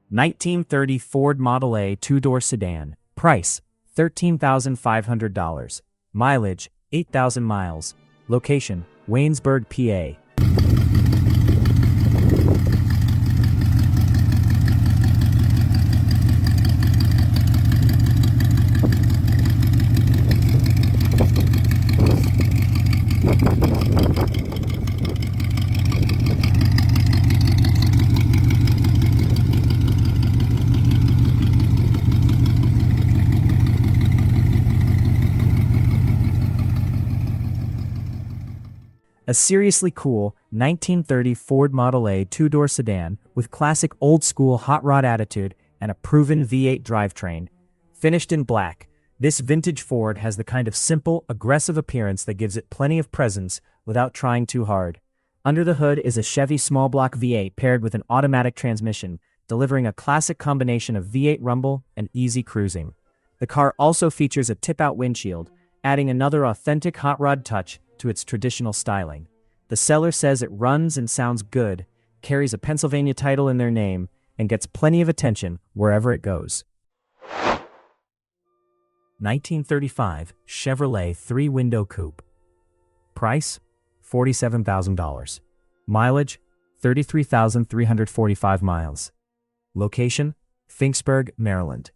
1930 Ford Model A two-door sedan. Price, $13,500. Mileage, 8,000 miles. Location, Waynesburg, PA. A seriously cool 1930 Ford Model A two-door sedan with classic old-school hot rod attitude and a proven V8 drivetrain. Finished in black, this vintage Ford has the kind of simple, aggressive appearance that gives it plenty of presence without trying too hard. Under the hood is a Chevy small block V8 paired with an automatic transmission, delivering a classic combination of V8 rumble and easy cruising. The car also features a tip-out windshield, adding another authentic hot rod touch to its traditional styling. The seller says it runs and sounds good, carries a Pennsylvania title in their name, and gets plenty of attention wherever it goes. 1935 Chevrolet three-window coupe. Price, $47,000. Mileage, 33,345 miles. Location, Finksburg, Maryland.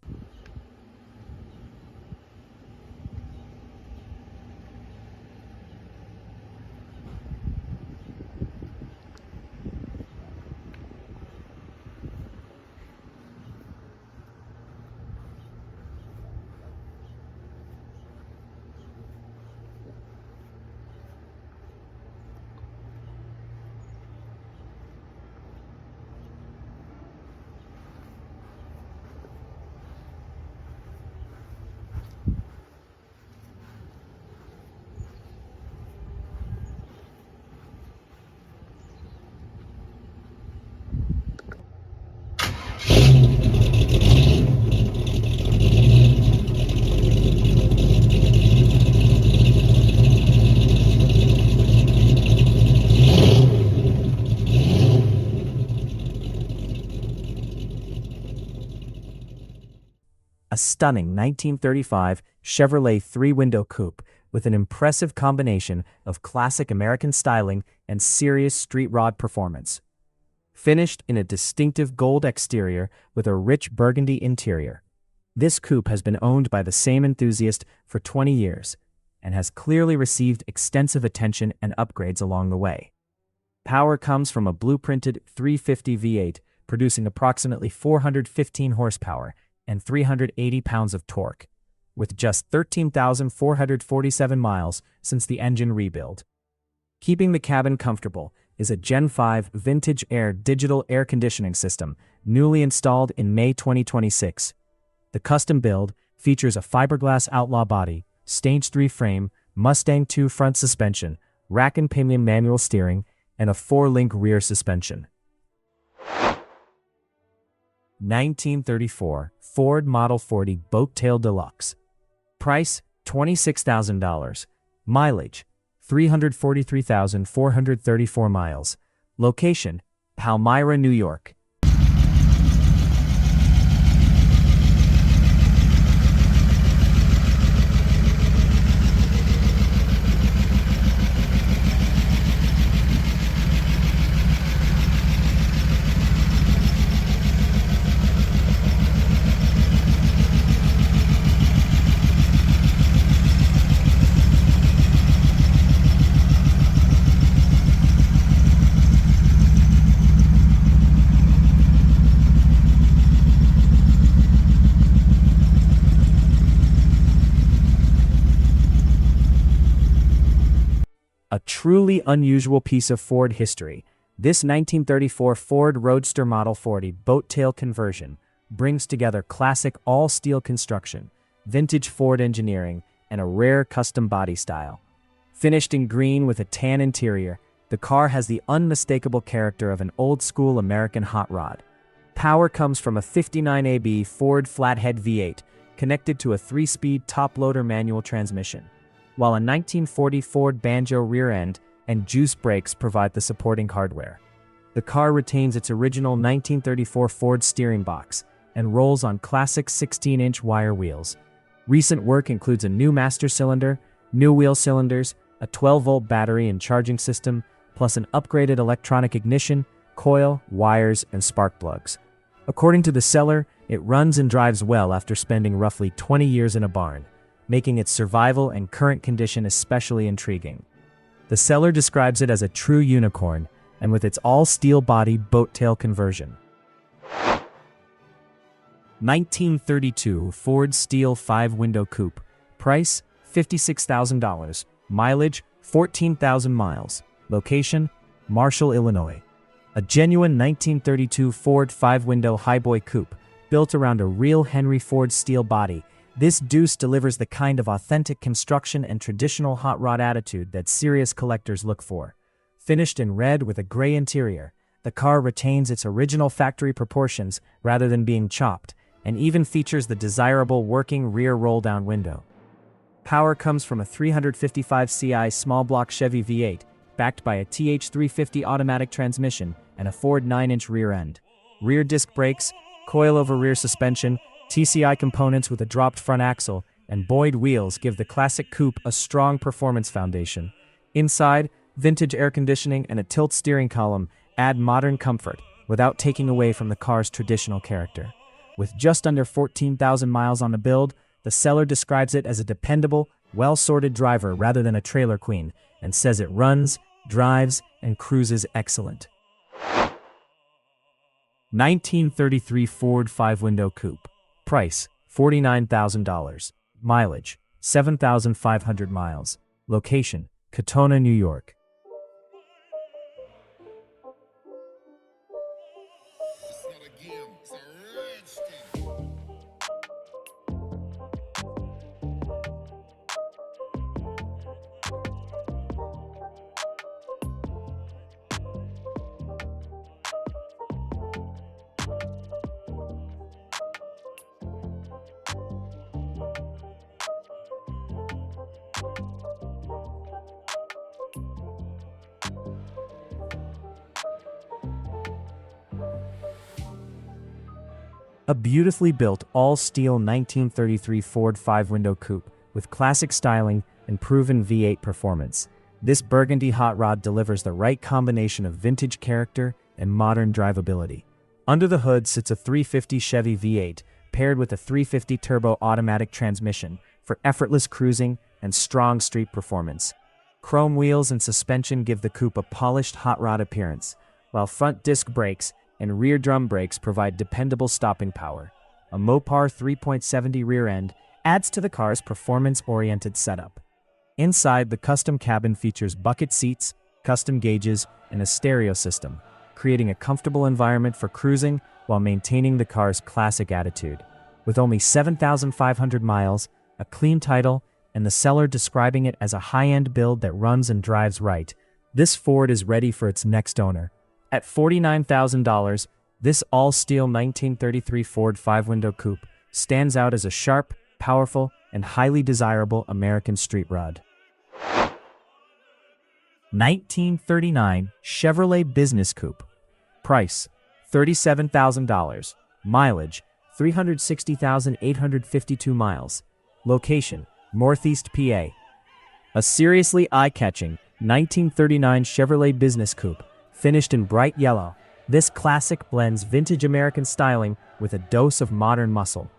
A stunning 1935 Chevrolet three-window coupe with an impressive combination of classic American styling and serious street rod performance. Finished in a distinctive gold exterior with a rich burgundy interior. This coupe has been owned by the same enthusiast for 20 years and has clearly received extensive attention and upgrades along the way. Power comes from a blueprinted 350 V8 producing approximately 415 horsepower and 380 pounds of torque, with just 13,447 miles since the engine rebuild. Keeping the cabin comfortable is a Gen 5 Vintage Air digital air conditioning system, newly installed in May 2026. The custom build features a fiberglass Outlaw body, Stage 3 frame, Mustang 2 front suspension, rack and pinion manual steering, and a 4-link rear suspension. 1934 Ford Model 40 Boattail Deluxe. Price, $26,000. Mileage, 343,434 miles. Location, Palmyra, New York. A truly unusual piece of Ford history, this 1934 Ford Roadster Model 40 Boattail conversion brings together classic all-steel construction, vintage Ford engineering, and a rare custom body style. Finished in green with a tan interior, the car has the unmistakable character of an old-school American hot rod. Power comes from a 59AB Ford flathead V8 connected to a 3-speed top-loader manual transmission, while a 1940 Ford Banjo rear end and juice brakes provide the supporting hardware. The car retains its original 1934 Ford steering box and rolls on classic 16-inch wire wheels. Recent work includes a new master cylinder, new wheel cylinders, a 12-volt battery and charging system, plus an upgraded electronic ignition, coil, wires, and spark plugs. According to the seller, it runs and drives well after spending roughly 20 years in a barn, making its survival and current condition especially intriguing. The seller describes it as a true unicorn, and with its all-steel body Boattail conversion. 1932 Ford Steel 5-window coupe. Price $56,000. Mileage 14,000 miles. Location Marshall, Illinois. A genuine 1932 Ford 5-window highboy coupe built around a real Henry Ford steel body. This deuce delivers the kind of authentic construction and traditional hot rod attitude that serious collectors look for. Finished in red with a gray interior, the car retains its original factory proportions rather than being chopped, and even features the desirable working rear roll-down window. Power comes from a 355 CI small-block Chevy V8, backed by a TH350 automatic transmission and a Ford 9-inch rear end. Rear disc brakes, coil-over-rear suspension, TCI components with a dropped front axle, and buoyed wheels give the classic coupe a strong performance foundation. Inside, vintage air conditioning and a tilt steering column add modern comfort without taking away from the car's traditional character. With just under 14,000 miles on the build, the seller describes it as a dependable, well-sorted driver rather than a trailer queen, and says it runs, drives, and cruises excellent. 1933 Ford 5-window coupe. Price $49,000. Mileage 7,500 miles. Location Katona, New York. A beautifully built, all-steel 1933 Ford 5-window coupe with classic styling and proven V8 performance. This burgundy hot rod delivers the right combination of vintage character and modern drivability. Under the hood sits a 350 Chevy V8 paired with a 350 turbo automatic transmission for effortless cruising and strong street performance. Chrome wheels and suspension give the coupe a polished hot rod appearance, while front disc brakes and rear drum brakes provide dependable stopping power. A Mopar 3.70 rear end adds to the car's performance-oriented setup. Inside, the custom cabin features bucket seats, custom gauges, and a stereo system, creating a comfortable environment for cruising while maintaining the car's classic attitude. With only 7,500 miles, a clean title, and the seller describing it as a high-end build that runs and drives right, this Ford is ready for its next owner. At $49,000, this all-steel 1933 Ford 5-window coupe stands out as a sharp, powerful, and highly desirable American street rod. 1939 Chevrolet Business Coupe. Price $37,000. Mileage 360,852 miles. Location Northeast PA. A seriously eye-catching 1939 Chevrolet Business Coupe finished in bright yellow. This classic blends vintage American styling with a dose of modern muscle.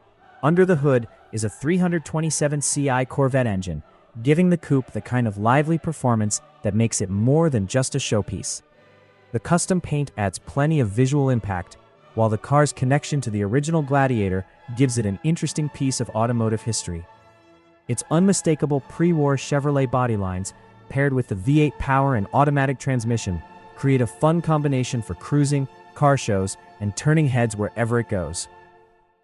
Under the hood is a 327 CI Corvette engine, giving the coupe the kind of lively performance that makes it more than just a showpiece. The custom paint adds plenty of visual impact, while the car's connection to the original Gladiator gives it an interesting piece of automotive history. Its unmistakable pre-war Chevrolet bodylines, paired with the V8 power and automatic transmission, create a fun combination for cruising, car shows, and turning heads wherever it goes.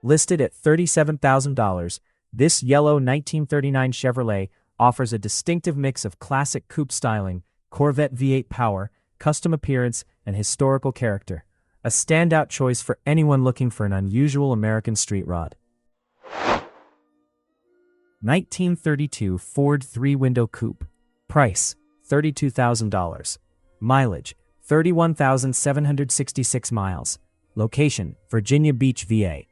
Listed at $37,000, this yellow 1939 Chevrolet offers a distinctive mix of classic coupe styling, Corvette V8 power, custom appearance, and historical character. A standout choice for anyone looking for an unusual American street rod. 1932 Ford 3-window coupe. Price $32,000. Mileage 31,766 miles. Location, Virginia Beach, VA.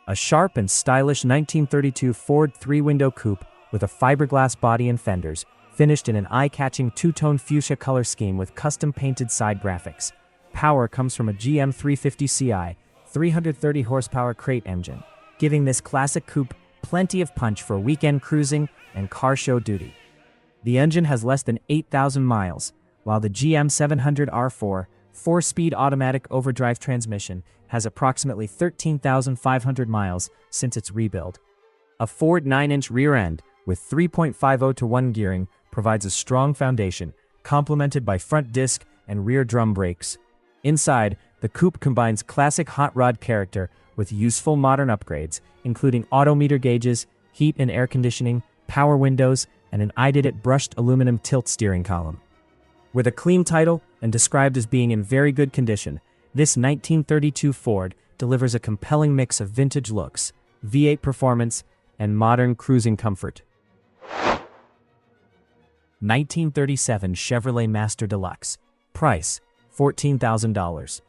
A sharp and stylish 1932 Ford three-window coupe with a fiberglass body and fenders, finished in an eye-catching two-tone fuchsia color scheme with custom-painted side graphics. Power comes from a GM 350ci 330 horsepower crate engine, giving this classic coupe plenty of punch for weekend cruising and car show duty. The engine has less than 8,000 miles, while the GM 700 R4 4-speed automatic overdrive transmission has approximately 13,500 miles since its rebuild. A Ford 9-inch rear end with 3.50-to-1 gearing provides a strong foundation, complemented by front disc and rear drum brakes. Inside, the coupe combines classic hot rod character with useful modern upgrades, including odometer gauges, heat and air conditioning, power windows, and an I-Did-It brushed aluminum tilt steering column. With a clean title and described as being in very good condition, this 1932 Ford delivers a compelling mix of vintage looks, V8 performance, and modern cruising comfort. 1937 Chevrolet Master Deluxe. Price, $14,000.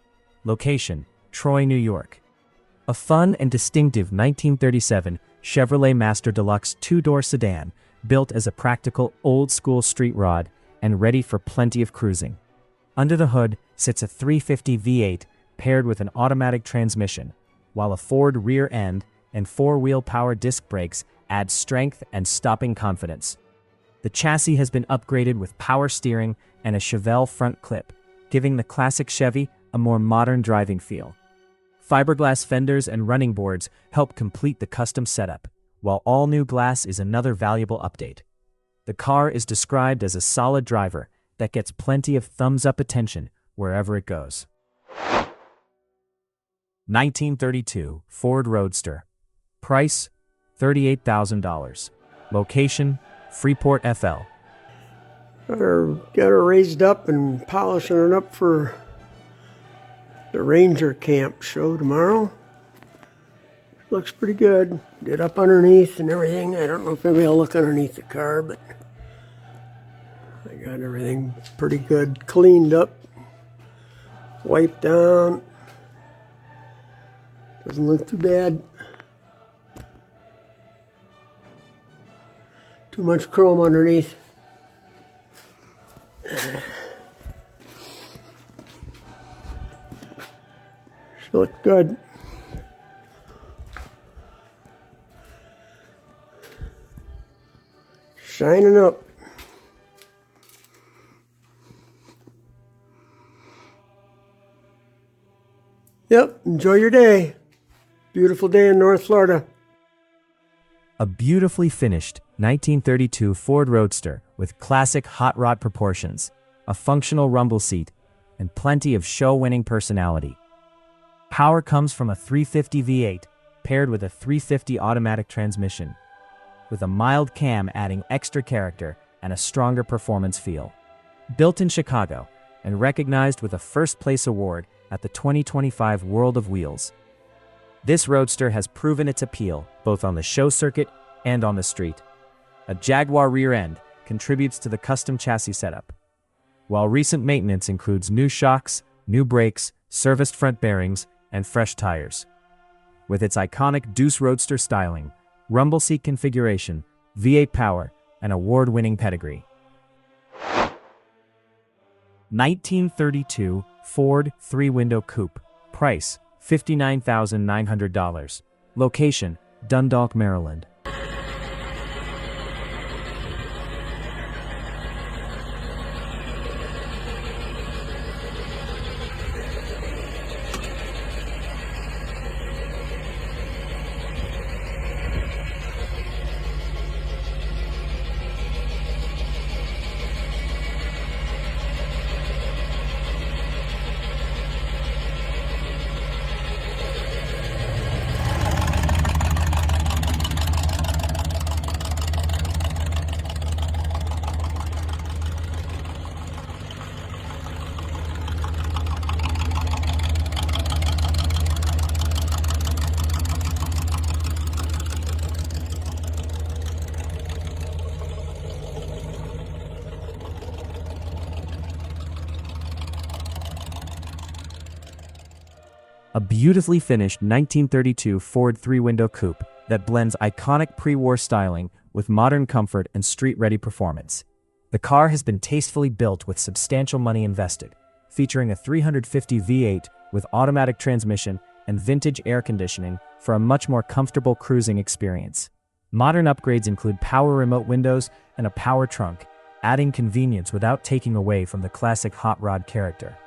Location, Troy, New York. A fun and distinctive 1937 Chevrolet Master Deluxe two-door sedan, built as a practical old-school street rod and ready for plenty of cruising. Under the hood sits a 350 V8 paired with an automatic transmission, while a Ford rear end and four-wheel power disc brakes add strength and stopping confidence. The chassis has been upgraded with power steering and a Chevelle front clip, giving the classic Chevy a more modern driving feel. Fiberglass fenders and running boards help complete the custom setup, while all-new glass is another valuable update. The car is described as a solid driver that gets plenty of thumbs-up attention wherever it goes. 1932 Ford Roadster. Price, $38,000. Location, Freeport, FL. Got her raised up and polishing it up for the Ranger Camp show tomorrow. Looks pretty good. Did up underneath and everything. I don't know if maybe I'll look underneath the car, but I got everything pretty good cleaned up, wiped down. Doesn't look too bad. Too much chrome underneath. She looked good. Shining up. Yep, enjoy your day. Beautiful day in North Florida. A beautifully finished 1932 Ford Roadster with classic hot rod proportions, a functional rumble seat, and plenty of show-winning personality. Power comes from a 350 V8 paired with a 350 automatic transmission, with a mild cam adding extra character and a stronger performance feel. Built in Chicago and recognized with a first-place award at the 2025 World of Wheels. This Roadster has proven its appeal both on the show circuit and on the street. A Jaguar rear end contributes to the custom chassis setup, while recent maintenance includes new shocks, new brakes, serviced front bearings, and fresh tires. With its iconic Deuce Roadster styling, rumble seat configuration, V8 power, and award-winning pedigree. 1932 Ford three-window coupe. Price, $59,900. Location, Dundalk, Maryland. A beautifully finished 1932 Ford three-window coupe that blends iconic pre-war styling with modern comfort and street-ready performance. The car has been tastefully built with substantial money invested, featuring a 350 V8 with automatic transmission and vintage air conditioning for a much more comfortable cruising experience. Modern upgrades include power remote windows and a power trunk, adding convenience without taking away from the classic hot rod character.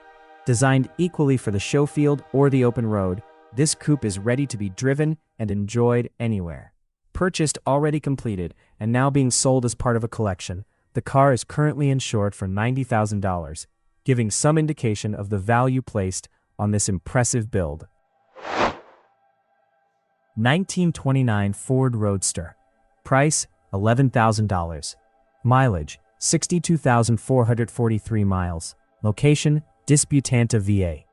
Designed equally for the show field or the open road, this coupe is ready to be driven and enjoyed anywhere. Purchased already completed and now being sold as part of a collection, the car is currently insured for $90,000, giving some indication of the value placed on this impressive build. 1929 Ford Roadster. Price, $11,000. Mileage, 62,443 miles. Location, Disputanta, VA.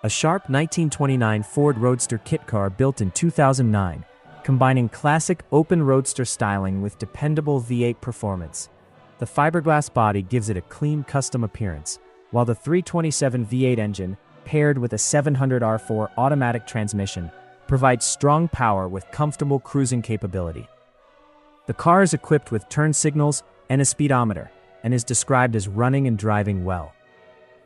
A sharp 1929 Ford Roadster kit car built in 2009, combining classic open roadster styling with dependable V8 performance. The fiberglass body gives it a clean custom appearance, while the 327 V8 engine, paired with a 700R4 automatic transmission, provides strong power with comfortable cruising capability. The car is equipped with turn signals and a speedometer, and is described as running and driving well.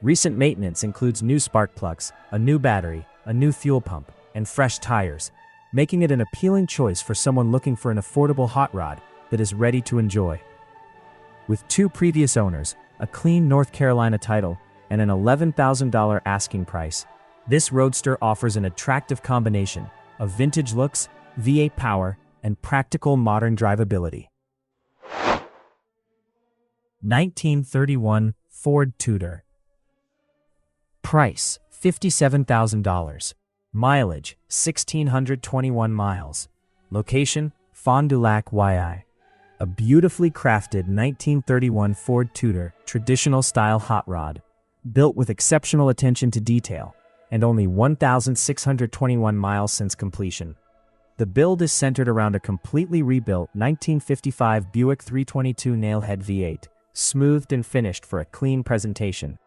Recent maintenance includes new spark plugs, a new battery, a new fuel pump, and fresh tires, making it an appealing choice for someone looking for an affordable hot rod that is ready to enjoy. With 2 previous owners, a clean North Carolina title, and an $11,000 asking price, this Roadster offers an attractive combination of vintage looks, V8 power, and practical modern drivability. 1931 Ford Tudor. Price, $57,000. Mileage, 1,621 miles. Location, Fond du Lac, YI. A beautifully crafted 1931 Ford Tudor traditional style hot rod, built with exceptional attention to detail, and only 1,621 miles since completion. The build is centered around a completely rebuilt 1955 Buick 322 nailhead V8, smoothed and finished for a clean presentation,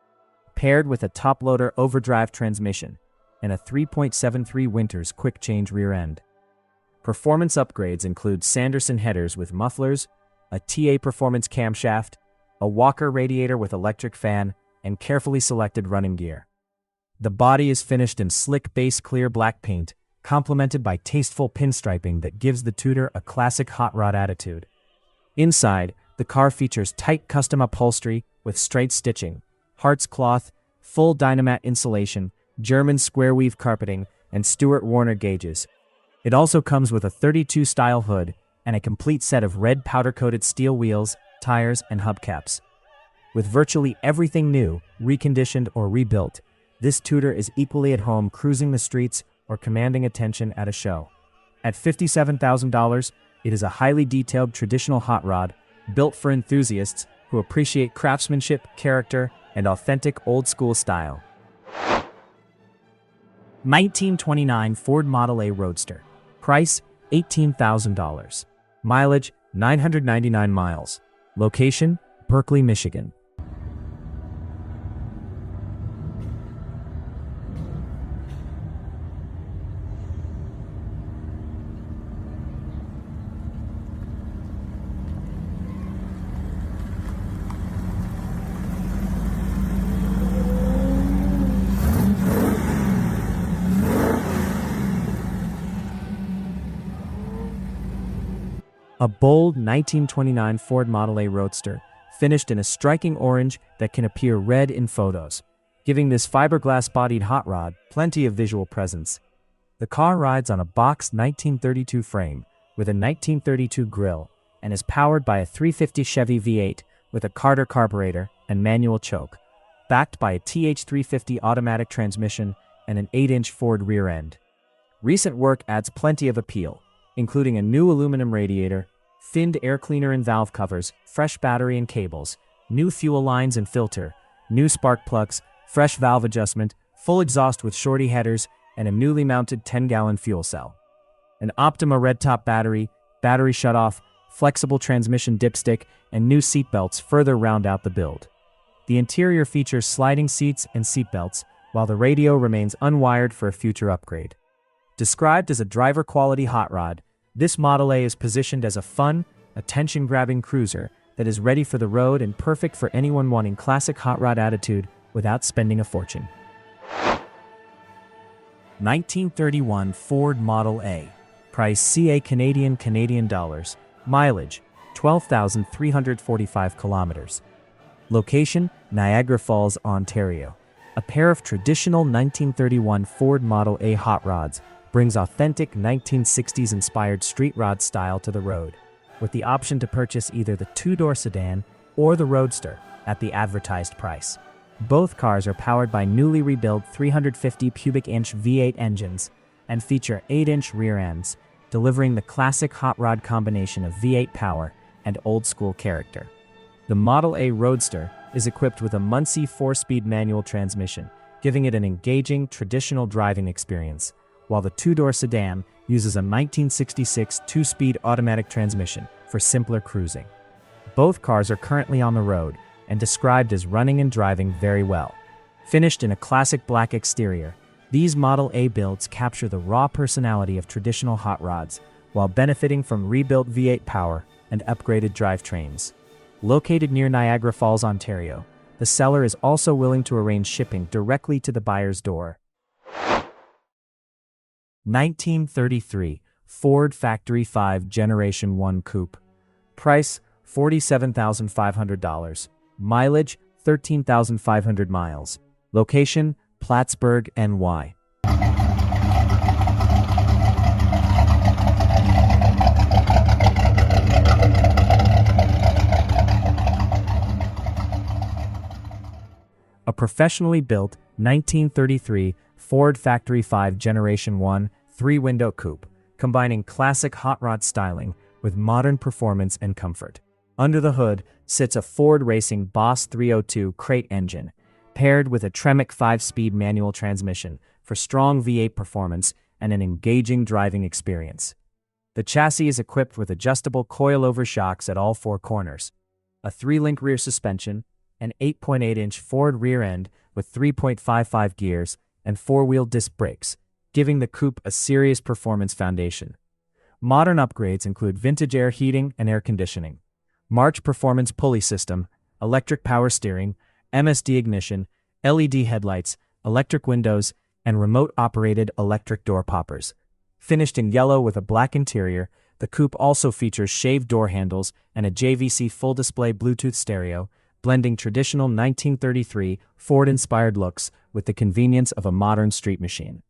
paired with a top-loader overdrive transmission and a 3.73 Winters quick-change rear end. Performance upgrades include Sanderson headers with mufflers, a TA Performance camshaft, a Walker radiator with electric fan, and carefully selected running gear. The body is finished in slick base clear black paint, complemented by tasteful pinstriping that gives the Tudor a classic hot rod attitude. Inside, the car features tight custom upholstery with straight stitching, Hart's cloth, full Dynamat insulation, German square weave carpeting, and Stewart Warner gauges. It also comes with a 32 style hood and a complete set of red powder-coated steel wheels, tires, and hubcaps. With virtually everything new, reconditioned, or rebuilt, this Tudor is equally at home cruising the streets or commanding attention at a show. At $57,000, it is a highly detailed traditional hot rod built for enthusiasts who appreciate craftsmanship, character, and authentic old-school style. 1929 Ford Model A Roadster. Price, $18,000. Mileage, 999 miles. Location, Berkeley, Michigan. A bold 1929 Ford Model A Roadster, finished in a striking orange that can appear red in photos, giving this fiberglass-bodied hot rod plenty of visual presence. The car rides on a boxed 1932 frame with a 1932 grille and is powered by a 350 Chevy V8 with a Carter carburetor and manual choke, backed by a TH350 automatic transmission and an 8-inch Ford rear end. Recent work adds plenty of appeal, including a new aluminum radiator, finned air cleaner and valve covers, fresh battery and cables, new fuel lines and filter, new spark plugs, fresh valve adjustment, full exhaust with shorty headers, and a newly mounted 10-gallon fuel cell. An Optima red top battery, battery shutoff, flexible transmission dipstick, and new seatbelts further round out the build. The interior features sliding seats and seatbelts, while the radio remains unwired for a future upgrade. Described as a driver-quality hot rod, this Model A is positioned as a fun, attention-grabbing cruiser that is ready for the road and perfect for anyone wanting classic hot rod attitude without spending a fortune. 1931 Ford Model A. Price CA Canadian dollars. Mileage 12,345 kilometers. Location Niagara Falls, Ontario. A pair of traditional 1931 Ford Model A hot rods brings authentic 1960s-inspired street rod style to the road, with the option to purchase either the two-door sedan or the Roadster at the advertised price. Both cars are powered by newly rebuilt 350 cubic inch V8 engines and feature 8-inch rear ends, delivering the classic hot rod combination of V8 power and old-school character. The Model A Roadster is equipped with a Muncie 4-speed manual transmission, giving it an engaging, traditional driving experience, while the two-door sedan uses a 1966 2-speed automatic transmission for simpler cruising. Both cars are currently on the road and described as running and driving very well. Finished in a classic black exterior, these Model A builds capture the raw personality of traditional hot rods while benefiting from rebuilt V8 power and upgraded drivetrains. Located near Niagara Falls, Ontario, the seller is also willing to arrange shipping directly to the buyer's door. 1933 Ford Factory 5 Generation 1 Coupe. Price $47,500. Mileage 13,500 miles. Location Plattsburgh, NY. A professionally built 1933 Ford Factory 5 Generation 1 3-window coupe, combining classic hot rod styling with modern performance and comfort. Under the hood sits a Ford Racing Boss 302 crate engine, paired with a Tremec 5-speed manual transmission for strong V8 performance and an engaging driving experience. The chassis is equipped with adjustable coilover shocks at all four corners, a 3-link rear suspension, an 8.8-inch Ford rear end with 3.55 gears and 4-wheel disc brakes, giving the coupe a serious performance foundation. Modern upgrades include vintage air heating and air conditioning, March Performance pulley system, electric power steering, MSD ignition, LED headlights, electric windows, and remote-operated electric door poppers. Finished in yellow with a black interior, the coupe also features shaved door handles and a JVC full-display Bluetooth stereo, blending traditional 1933 Ford-inspired looks with the convenience of a modern street machine.